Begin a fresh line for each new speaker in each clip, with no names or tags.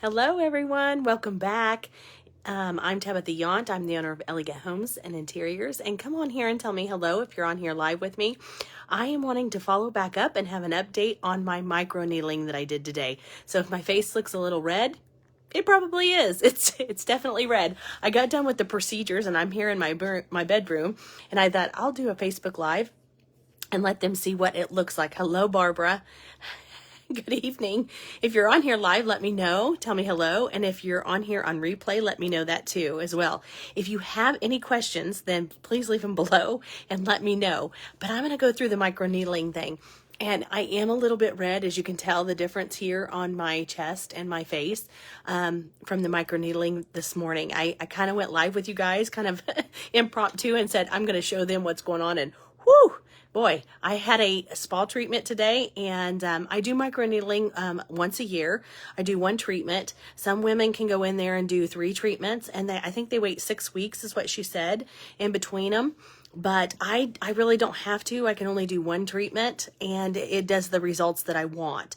Hello, everyone. Welcome back. I'm Tabitha Yount. I'm the owner of Elegant Homes and Interiors. And come on here and tell me hello if you're on here live with me. I am wanting to follow back up and have an update on my micro needling that I did today. So if my face looks a little red, it probably is. It's definitely red. I got done with the procedures and I'm here in my bedroom, and I thought I'll do a Facebook Live and let them see what it looks like. Hello, Barbara. Good evening. If you're on here live, let me know. Tell me hello. And if you're on here on replay, let me know that too as well. If you have any questions, then please leave them below and let me know. But I'm going to go through the micro needling thing. And I am a little bit red, as you can tell the difference here on my chest and my face from the micro needling this morning. I kind of went live with you guys, kind of impromptu, and said I'm going to show them what's going on. And whoo! Boy, I had a spa treatment today, and I do microneedling once a year. I do one treatment. Some women can go in there and do 3 treatments, and I think they wait 6 weeks is what she said in between them. But I really don't have to. I can only do one treatment, and it does the results that I want.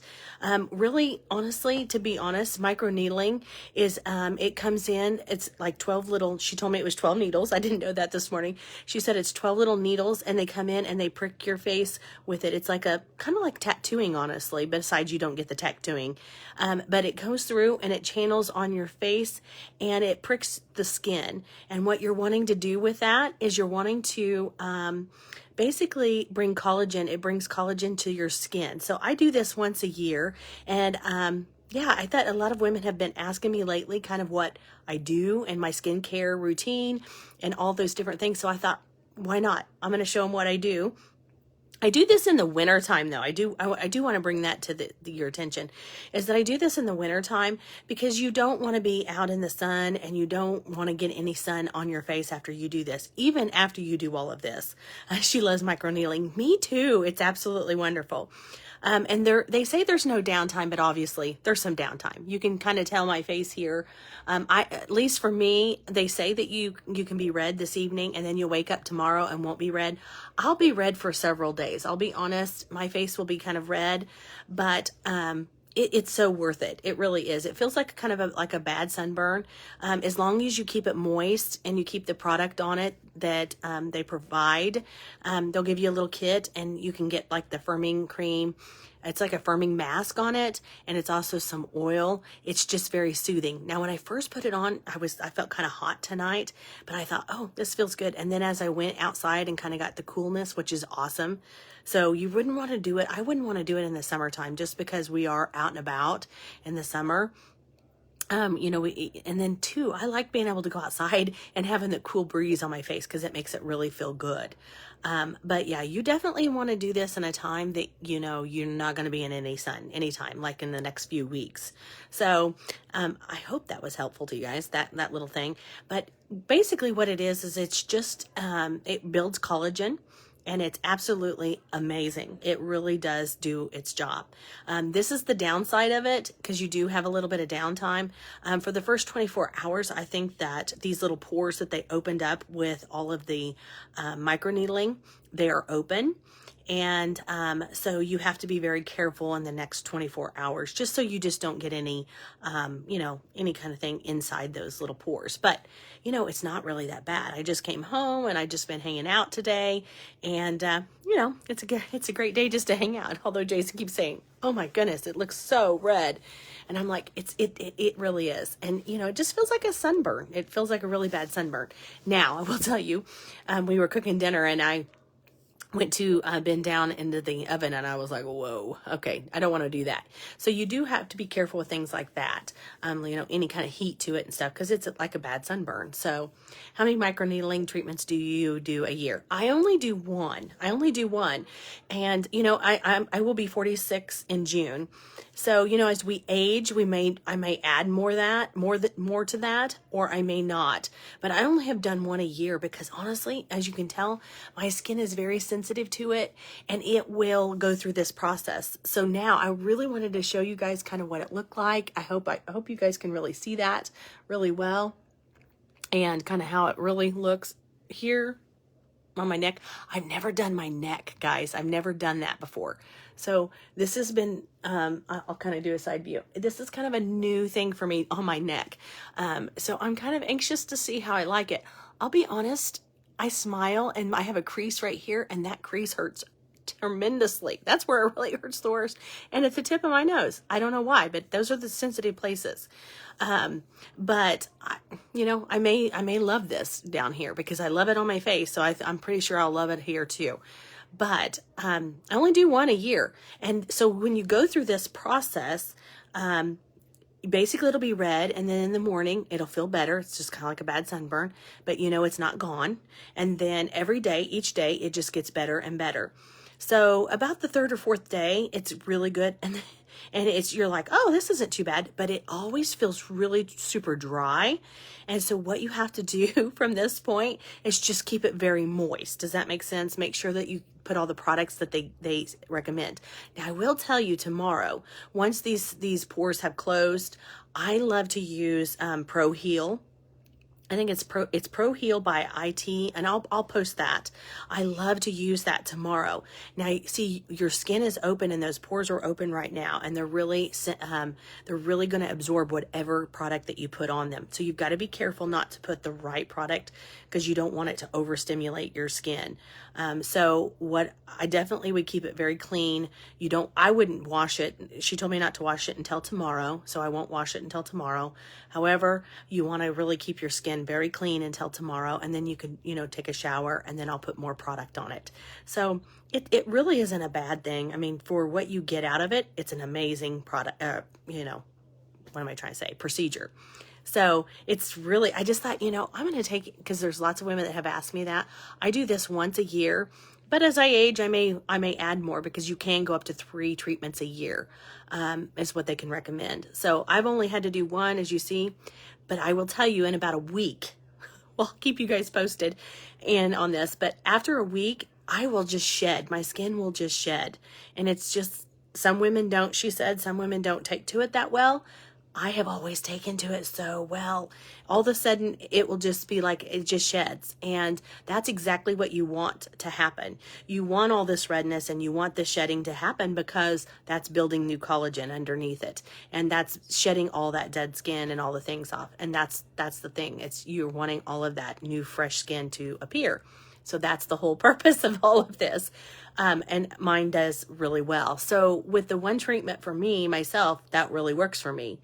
Really, honestly, to be honest, microneedling is, it comes in, it's like 12 little, she told me it was 12 needles. I didn't know that this morning. She said it's 12 little needles, and they come in and they prick your face with it. It's like a, kind of like tattooing, honestly, besides you don't get the tattooing. But it goes through and it channels on your face and it pricks the skin. And what you're wanting to do with that is you're wanting to basically bring collagen. It brings collagen to your skin. So I do this once a year, and yeah, I thought a lot of women have been asking me lately kind of what I do and my skincare routine and all those different things. So I thought, why not? I'm going to show them what I do. I do this in the winter time, though. I do want to bring that to your attention, is that I do this in the winter time because you don't want to be out in the sun and you don't want to get any sun on your face after you do this, even after you do all of this. She loves microneedling. Me too. It's absolutely wonderful. And they say there's no downtime, but obviously there's some downtime. You can kind of tell my face here. At least for me, they say that you can be red this evening and then you'll wake up tomorrow and won't be red. I'll be red for several days. I'll be honest. My face will be kind of red, but, it's so worth it. It really is. It feels like kind of like a bad sunburn. As long as you keep it moist and you keep the product on it that they provide, they'll give you a little kit and you can get like the firming cream. It's like a firming mask on it, and it's also some oil. It's just very soothing. Now, when I first put it on, I felt kind of hot tonight, but I thought, oh, this feels good. And then as I went outside and kind of got the coolness, which is awesome. So you wouldn't want to do it. I wouldn't want to do it in the summertime just because we are out and about in the summer. And then too, I like being able to go outside and having the cool breeze on my face because it makes it really feel good. But yeah, you definitely want to do this in a time that, you're not going to be in any sun anytime, like in the next few weeks. So, I hope that was helpful to you guys, that little thing. But basically what it is it's just, it builds collagen. And it's absolutely amazing. It really does do its job. This is the downside of it because you do have a little bit of downtime. For the first 24 hours, I think that these little pores that they opened up with all of the microneedling, they are open. And so you have to be very careful in the next 24 hours, just so you just don't get any, any kind of thing inside those little pores. But, it's not really that bad. I just came home and I just been hanging out today. And, it's a great day just to hang out. Although Jason keeps saying, oh my goodness, it looks so red. And I'm like, it really is. And, it just feels like a sunburn. It feels like a really bad sunburn. Now, I will tell you, we were cooking dinner and I went to bend down into the oven and I was like, whoa, okay, I don't want to do that. So you do have to be careful with things like that. Any kind of heat to it and stuff, because it's like a bad sunburn. So how many microneedling treatments do you do a year? I only do one. And, I will be 46 in June. So, as we age, I may add more to that, or I may not. But I only have done one a year because honestly, as you can tell, my skin is very sensitive to it and it will go through this process. So now I really wanted to show you guys kind of what it looked like. I hope you guys can really see that really well and kind of how it really looks here. on my neck. I've never done my neck, guys. I've never done that before. So this has been, I'll kind of do a side view. This is kind of a new thing for me on my neck. So I'm kind of anxious to see how I like it. I'll be honest, I smile and I have a crease right here, and that crease hurts tremendously. That's where it really hurts the worst. And at the tip of my nose. I don't know why, but those are the sensitive places. But I may love this down here because I love it on my face. So I'm pretty sure I'll love it here too. But I only do one a year. And so when you go through this process, basically it'll be red, and then in the morning it'll feel better. It's just kind of like a bad sunburn, but it's not gone. And then every day, each day, it just gets better and better. So about the third or fourth day, it's really good. And you're like, oh, this isn't too bad, but it always feels really super dry. And so what you have to do from this point is just keep it very moist. Does that make sense? Make sure that you put all the products that they recommend. Now, I will tell you tomorrow, once these pores have closed, I love to use Pro Heal. I think it's Pro Heal by IT, and I'll post that. I love to use that tomorrow. Now, see, your skin is open and those pores are open right now, and they're really going to absorb whatever product that you put on them. So you've got to be careful not to put the right product because you don't want it to overstimulate your skin. So what I definitely would keep it very clean. I wouldn't wash it. She told me not to wash it until tomorrow, so I won't wash it until tomorrow. However, you want to really keep your skin very clean until tomorrow, and then you could, take a shower, and then I'll put more product on it. So it really isn't a bad thing. I mean, for what you get out of it, it's an amazing product, what am I trying to say? Procedure. So it's really, I just thought, I'm going to take it because there's lots of women that have asked me that. I do this once a year, but as I age, I may add more because you can go up to 3 treatments a year, is what they can recommend. So I've only had to do one, as you see, but I will tell you in about a week, well, I'll keep you guys posted and on this, but after a week, I will just shed. My skin will just shed. And it's just, some women don't, she said, some women don't take to it that well. I have always taken to it so well. All of a sudden, it will just be like it just sheds. And that's exactly what you want to happen. You want all this redness and you want the shedding to happen because that's building new collagen underneath it. And that's shedding all that dead skin and all the things off. And that's the thing. It's you're wanting all of that new fresh skin to appear. So that's the whole purpose of all of this. And mine does really well. So with the one treatment for me, myself, that really works for me.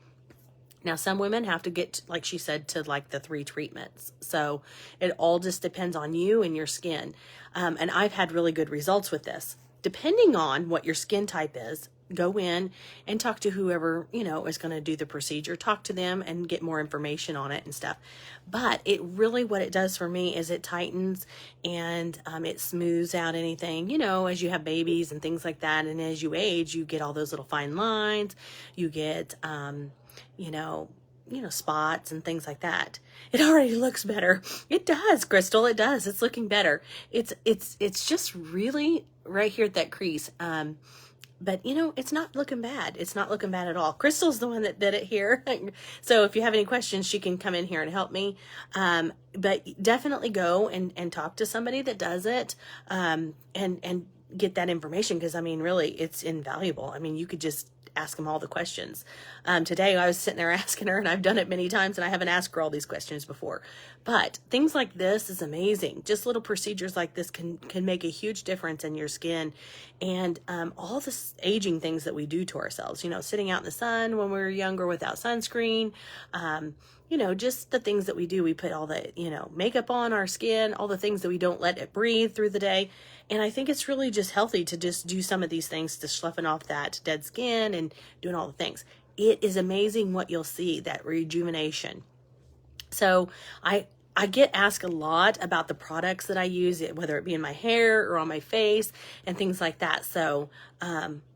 Now, some women have to get, like she said, to like the 3 treatments. So it all just depends on you and your skin. And I've had really good results with this. Depending on what your skin type is, go in and talk to whoever, is going to do the procedure. Talk to them and get more information on it and stuff. But it really, what it does for me is it tightens and it smooths out anything, as you have babies and things like that. And as you age, you get all those little fine lines. You get, spots and things like that. It already looks better. It does, Crystal. It does. It's looking better. It's just really right here at that crease. But it's not looking bad. It's not looking bad at all. Crystal's the one that did it here. So if you have any questions, she can come in here and help me. But definitely go and talk to somebody that does it. And get that information. Cause really it's invaluable. You could just ask them all the questions. Today I was sitting there asking her, and I've done it many times and I haven't asked her all these questions before, but things like this is amazing. Just little procedures like this can make a huge difference in your skin. And all this aging things that we do to ourselves, sitting out in the sun when we were younger without sunscreen, just the things that we do. We put all the, makeup on our skin, all the things that we don't let it breathe through the day. And I think it's really just healthy to just do some of these things to sloughing off that dead skin and doing all the things. It is amazing what you'll see, that rejuvenation. So I get asked a lot about the products that I use, whether it be in my hair or on my face and things like that. So,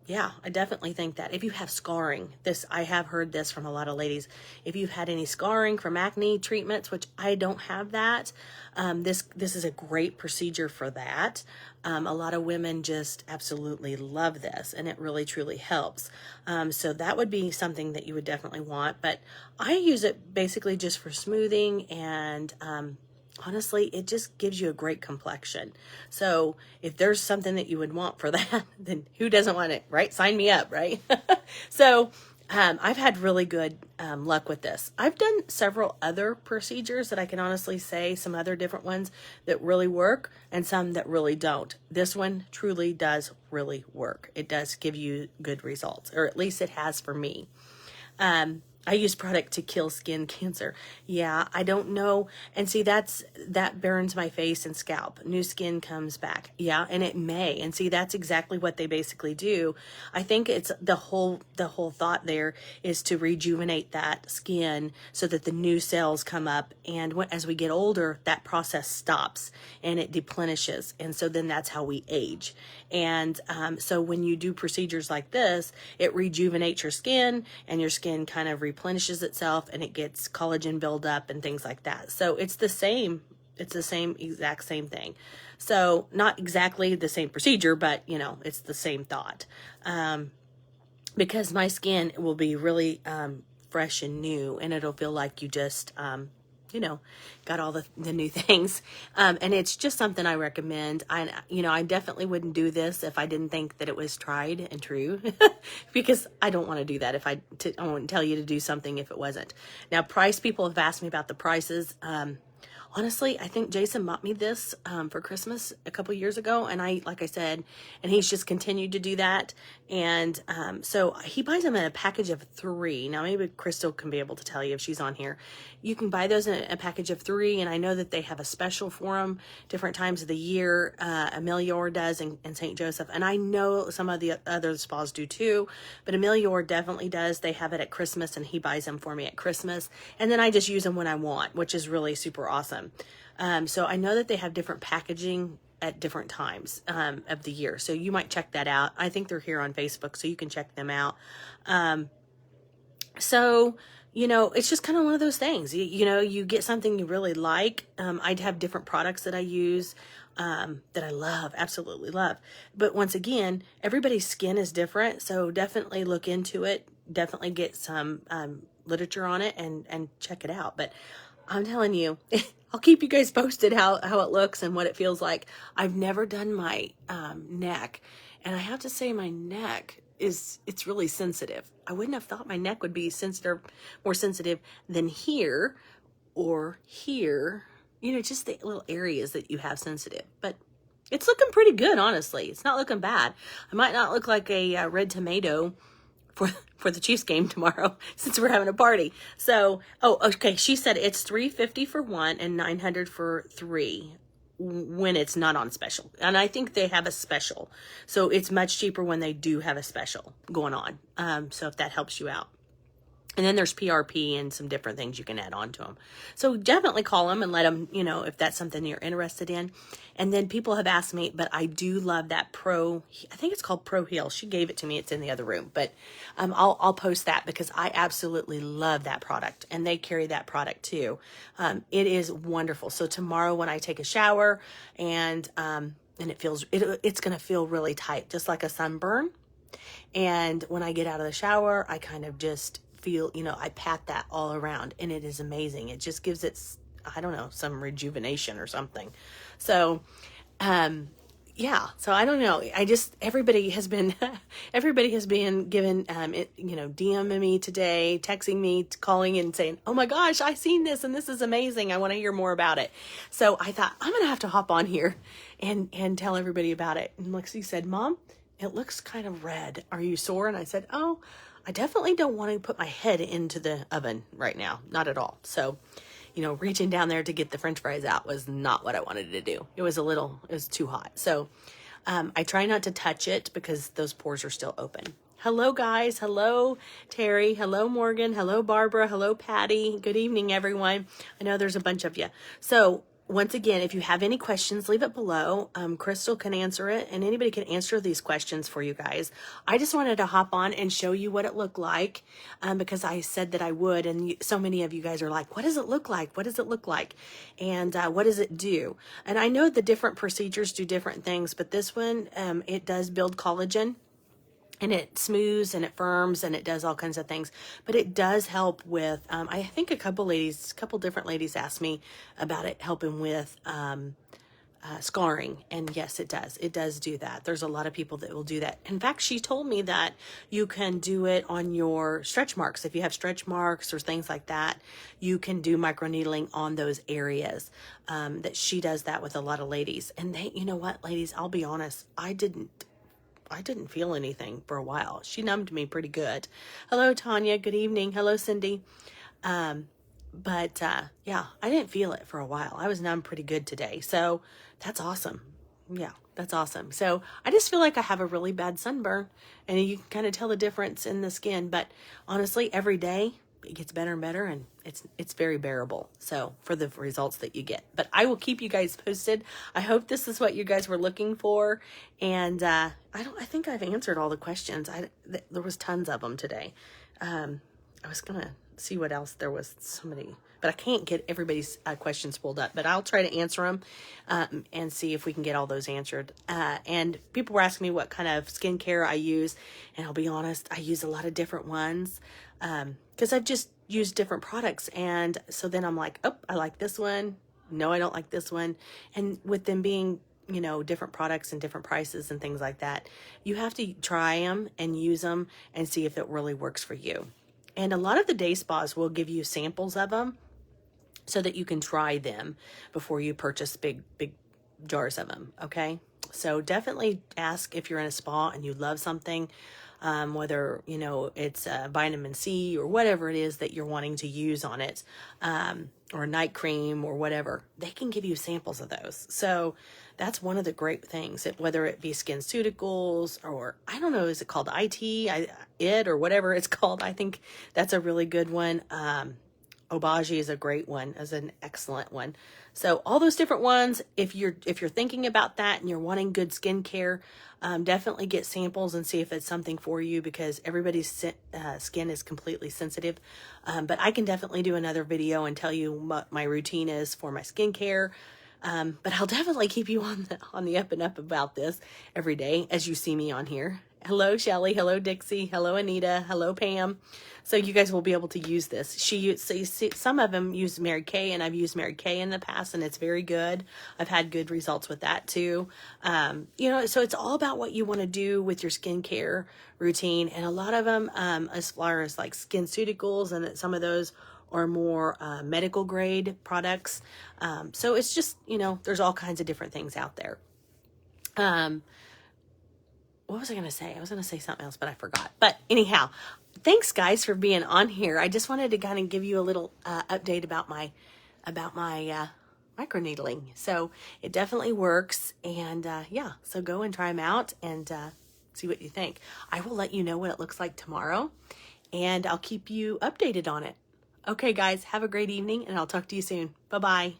yeah, I definitely think that if you have scarring, I have heard this from a lot of ladies. If you've had any scarring from acne treatments, which I don't have that, this is a great procedure for that. A lot of women just absolutely love this, and it really truly helps. So that would be something that you would definitely want. But I use it basically just for smoothing and honestly, it just gives you a great complexion. So if there's something that you would want for that, then who doesn't want it, right? Sign me up, right? So I've had really good luck with this. I've done several other procedures that I can honestly say, some other different ones that really work and some that really don't. This one truly does really work. It does give you good results, or at least it has for me. I use product to kill skin cancer. Yeah, I don't know. And see, that burns my face and scalp. New skin comes back. Yeah, and it may. And see, that's exactly what they basically do. I think it's the whole thought there is to rejuvenate that skin so that the new cells come up. And as we get older, that process stops and it deplenishes. And so then that's how we age. And so when you do procedures like this, it rejuvenates your skin, and your skin kind of replenishes itself, and it gets collagen buildup and things like that. So it's the same. It's the same, exact same thing. So not exactly the same procedure, but it's the same thought. Because my skin will be really fresh and new, and it'll feel like you just got all the new things. And it's just something I recommend. I definitely wouldn't do this if I didn't think that it was tried and true, because I don't want to do that I wouldn't tell you to do something if it wasn't. Now, people have asked me about the prices. Honestly, I think Jason bought me this for Christmas a couple years ago, and like I said, and he's just continued to do that. And so he buys them in a package of 3. Now, maybe Crystal can be able to tell you if she's on here. You can buy those in a package of 3, and I know that they have a special for them different times of the year. Amelior does, and St. Joseph, and I know some of the other spas do too, but Amelior definitely does. They have it at Christmas, and he buys them for me at Christmas, and then I just use them when I want, which is really super awesome. So I know that they have different packaging at different times of the year, so you might check that out. I think they're here on Facebook, so you can check them out. So it's just kind of one of those things. You get something you really like. I'd have different products that I use that I love, absolutely love. But once again, everybody's skin is different, so definitely look into it. Definitely get some literature on it and check it out. But I'm telling you, I'll keep you guys posted how it looks and what it feels like. I've never done my neck, and I have to say my neck it's really sensitive. I wouldn't have thought my neck would be more sensitive than here or here. Just the little areas that you have sensitive. But it's looking pretty good, honestly. It's not looking bad. I might not look like a red tomato for the Chiefs game tomorrow, since we're having a party. So, okay. She said it's $350 for 1 and $900 for 3 when it's not on special. And I think they have a special, so it's much cheaper when they do have a special going on. So if that helps you out. And then there's PRP and some different things you can add on to them. So definitely call them and let them, if that's something you're interested in. And then people have asked me, but I do love that I think it's called Pro Heal. She gave it to me. It's in the other room, but I'll post that because I absolutely love that product, and they carry that product too. It is wonderful. So tomorrow when I take a shower and it's going to feel really tight, just like a sunburn. And when I get out of the shower, I kind of just feel, I pat that all around, and it is amazing. It just gives it, I don't know, some rejuvenation or something. So, yeah, so I don't know. Everybody has been given, DMing me today, texting me, calling and saying, oh my gosh, I seen this and this is amazing. I want to hear more about it. So I thought I'm going to have to hop on here and tell everybody about it. And Lexi said, Mom, it looks kind of red. Are you sore? And I said, oh, I definitely don't want to put my head into the oven right now. Not at all. So, reaching down there to get the French fries out was not what I wanted to do. It was too hot. So, I try not to touch it because those pores are still open. Hello, guys. Hello, Terry. Hello, Morgan. Hello, Barbara. Hello, Patty. Good evening, everyone. I know there's a bunch of you. So, once again, if you have any questions, leave it below. Crystal can answer it, and anybody can answer these questions for you guys. I just wanted to hop on and show you what it looked like because I said that I would, and so many of you guys are like, what does it look like? What does it look like? And what does it do? And I know the different procedures do different things, but this one, it does build collagen. and it smooths and it firms and it does all kinds of things. But it does help with, I think a couple different ladies asked me about it helping with scarring. And yes, it does. It does do that. There's a lot of people that will do that. In fact, she told me that you can do it on your stretch marks. If you have stretch marks or things like that, you can do microneedling on those areas. That she does that with a lot of ladies. And they, you know what, ladies, I'll be honest, I didn't feel anything for a while. She numbed me pretty good. Hello, Tanya. Good evening. Hello, Cindy. But yeah, I didn't feel it for a while. I was numb pretty good today. So that's awesome. Yeah, that's awesome. So I just feel like I have a really bad sunburn, and you can kind of tell the difference in the skin. But honestly, every day it gets better and better, and it's very bearable. So for the results that you get, but I will keep you guys posted. I hope this is what you guys were looking for. And I think I've answered all the questions. There was tons of them today. I was going to see what else there was, so many, but I can't get everybody's questions pulled up, but I'll try to answer them and see if we can get all those answered. And people were asking me what kind of skincare I use, and I'll be honest, I use a lot of different ones because I've just used different products. And so then I'm like, oh, I like this one. No, I don't like this one. And with them being, you know, different products and different prices and things like that, you have to try them and use them and see if it really works for you. And a lot of the day spas will give you samples of them so that you can try them before you purchase big jars of them. Okay. So definitely ask if you're in a spa and you love something, whether, you know, it's vitamin C or whatever it is that you're wanting to use on it, or night cream or whatever. They can give you samples of those. So that's one of the great things, whether it be SkinCeuticals or, I don't know, is it called it or whatever it's called. I think that's a really good one. Obagi is a great one, is an excellent one. So all those different ones, if you're thinking about that and you're wanting good skincare, definitely get samples and see if it's something for you, because everybody's skin is completely sensitive. But I can definitely do another video and tell you what my routine is for my skincare. But I'll definitely keep you on the up and up about this every day as you see me on here. Hello, Shelly. Hello, Dixie. Hello, Anita. Hello, Pam. So you guys will be able to use this. Some of them use Mary Kay, and I've used Mary Kay in the past, and it's very good. I've had good results with that too. You know, so it's all about what you want to do with your skincare routine. And a lot of them, as far as like SkinCeuticals, and some of those are more medical grade products. So it's just, you know, there's all kinds of different things out there. What was I going to say? I was going to say something else, but I forgot. But anyhow, thanks guys for being on here. I just wanted to kind of give you a little update about my microneedling. So it definitely works. And yeah, so go and try them out and see what you think. I will let you know what it looks like tomorrow, and I'll keep you updated on it. Okay, guys, have a great evening, and I'll talk to you soon. Bye-bye.